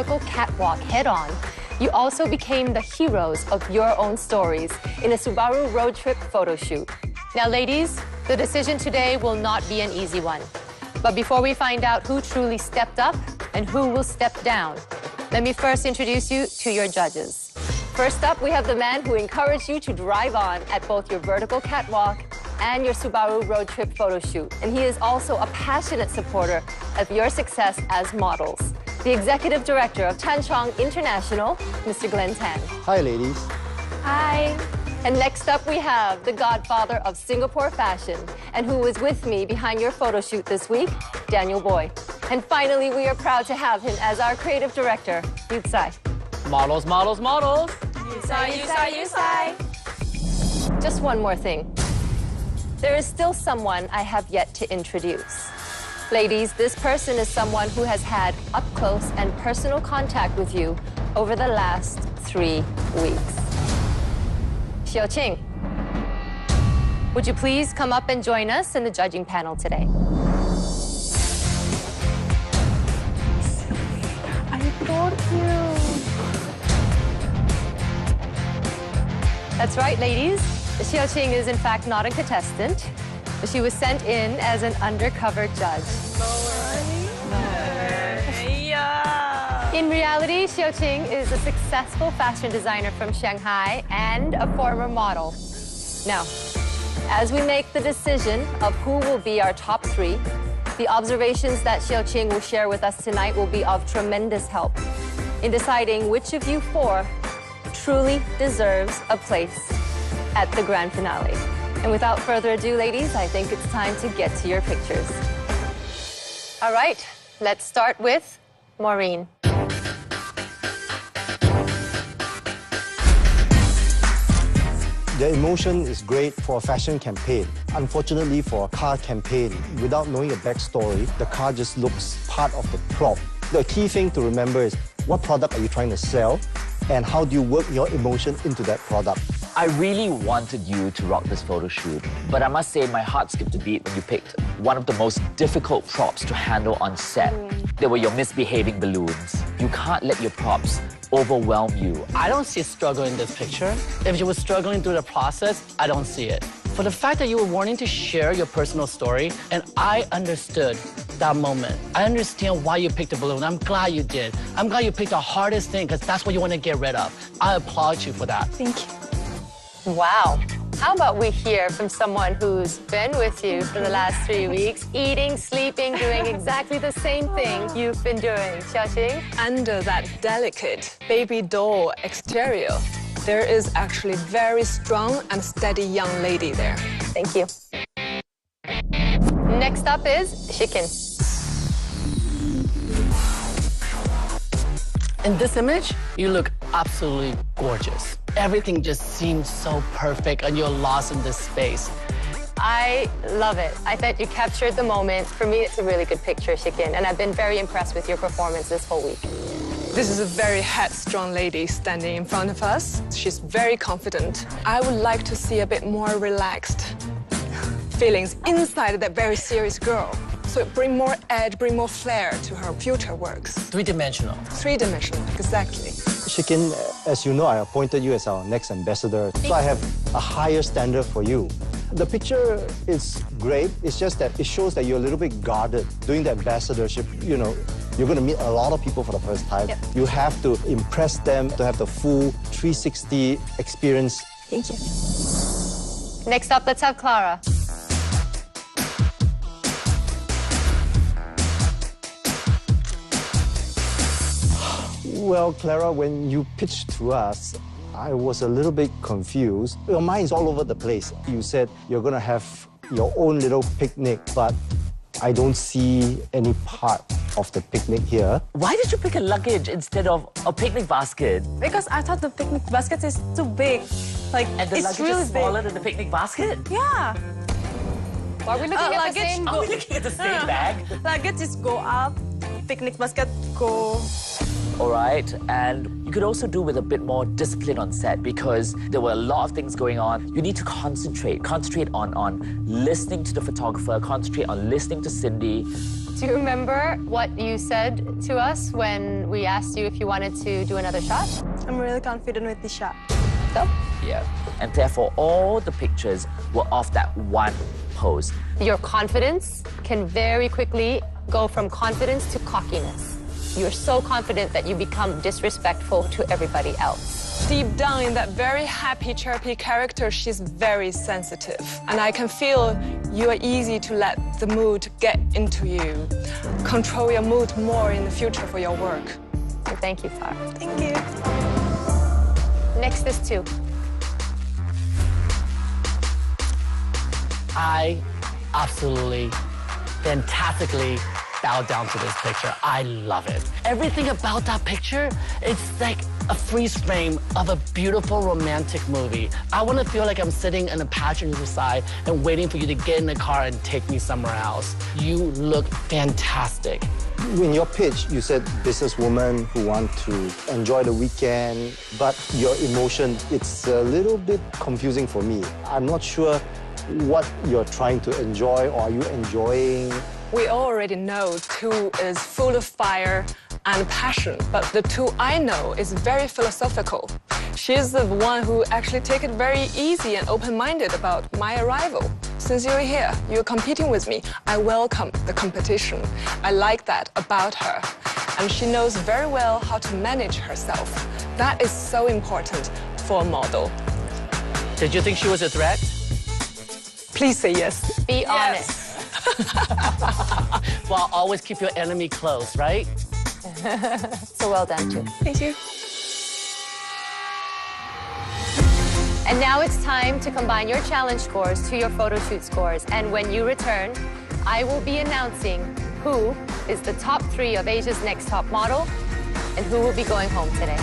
vertical catwalk head-on, you also became the heroes of your own stories in a Subaru road trip photo shoot. Now, ladies, the decision today will not be an easy one. But before we find out who truly stepped up and who will step down, let me first introduce you to your judges. First up, we have the man who encouraged you to drive on at both your vertical catwalk and your Subaru road trip photo shoot. And he is also a passionate supporter of your success as models. The Executive Director of Tan Chong International, Mr. Glenn Tan. Hi, ladies. Hi. And next up, we have the godfather of Singapore fashion and who was with me behind your photo shoot this week, Daniel Boy. And finally, we are proud to have him as our creative director, Yu Tsai. Models, models, models. Yu Tsai. Just one more thing. There is still someone I have yet to introduce. Ladies, this person is someone who has had up-close and personal contact with you over the last 3 weeks. Xiaoqing, would you please come up and join us in the judging panel today? I told you. That's right, ladies. Xiaoqing is in fact not a contestant. She was sent in as an undercover judge. In reality, Xiaoqing is a successful fashion designer from Shanghai and a former model. Now, as we make the decision of who will be our top 3, the observations that Xiaoqing will share with us tonight will be of tremendous help in deciding which of you 4 truly deserves a place at the grand finale. And without further ado, ladies, I think it's time to get to your pictures. All right, let's start with Maureen. The emotion is great for a fashion campaign. Unfortunately, for a car campaign, without knowing a backstory, the car just looks part of the prop. The key thing to remember is what product are you trying to sell and how do you work your emotion into that product. I really wanted you to rock this photo shoot, but I must say my heart skipped a beat when you picked one of the most difficult props to handle on set. They were your misbehaving balloons. You can't let your props overwhelm you. I don't see struggle in this picture. If you were struggling through the process, I don't see it. For the fact that you were wanting to share your personal story, and I understood that moment. I understand why you picked the balloon. I'm glad you did. I'm glad you picked the hardest thing because that's what you want to get rid of. I applaud you for that. Thank you. Wow. How about we hear from someone who's been with you for the last 3 weeks, eating, sleeping, doing exactly the same thing you've been doing. Xiaoqing? Under that delicate baby doll exterior, there is actually very strong and steady young lady there. Thank you. Next up is Shikin. In this image, you look absolutely gorgeous. Everything just seems so perfect and you're lost in this space. I love it. I thought you captured the moment. For me, it's a really good picture, Shikin, and I've been very impressed with your performance this whole week. This is a very headstrong lady standing in front of us. She's very confident. I would like to see a bit more relaxed feelings inside that very serious girl. So bring more edge, bring more flair to her future works. Three-dimensional. Three-dimensional, exactly. Shikin, as you know, I appointed you as our next ambassador, so I have a higher standard for you. The picture is great, it's just that it shows that you're a little bit guarded. Doing the ambassadorship, you know, you're going to meet a lot of people for the first time. Yep. You have to impress them to have the full 360 experience. Thank you. Next up, let's have Clara. Well, Clara, when you pitched to us, I was a little bit confused. Your mind is all over the place. You said you're going to have your own little picnic, but I don't see any part of the picnic here. Why did you pick a luggage instead of a picnic basket? Because I thought the picnic basket is too big. Like, And the it's luggage really is smaller big. than the picnic basket? Yeah. Are we looking at the luggage same? Are we looking at the same bag? Luggage just go up, picnic basket go. All right, and you could also do with a bit more discipline on set because there were a lot of things going on. You need to concentrate on listening to the photographer, concentrate on listening to Cindy. Do you remember what you said to us when we asked you if you wanted to do another shot? I'm really confident with this shot. So, Yeah. And therefore, all the pictures were of that one pose. your confidence can very quickly go from confidence to cockiness. You're so confident that you become disrespectful to everybody else. Deep down in that very happy, chirpy character, she's very sensitive. And I can feel you are easy to let the mood get into you. Control your mood more in the future for your work. So thank you, Farah. Thank you. Next is 2. I absolutely, fantastically bow down to this picture. I love it. Everything about that picture, it's like a freeze frame of a beautiful romantic movie. I want to feel like I'm sitting in a passenger side and waiting for you to get in the car and take me somewhere else. You look fantastic. In your pitch, you said businesswoman who want to enjoy the weekend, but your emotion, it's a little bit confusing for me. I'm not sure what you're trying to enjoy, or are you enjoying? We already know Tu is full of fire and passion, but the Tu I know is very philosophical. She's the one who actually take it very easy and open-minded about my arrival. Since you're here, you're competing with me, I welcome the competition. I like that about her. And she knows very well how to manage herself. That is so important for a model. Did you think she was a threat? Please say yes. Be honest. Well, always keep your enemy close, right? So well done, too. Thank you. And now it's time to combine your challenge scores to your photo shoot scores. And when you return, I will be announcing who is the top 3 of Asia's Next Top Model and who will be going home today.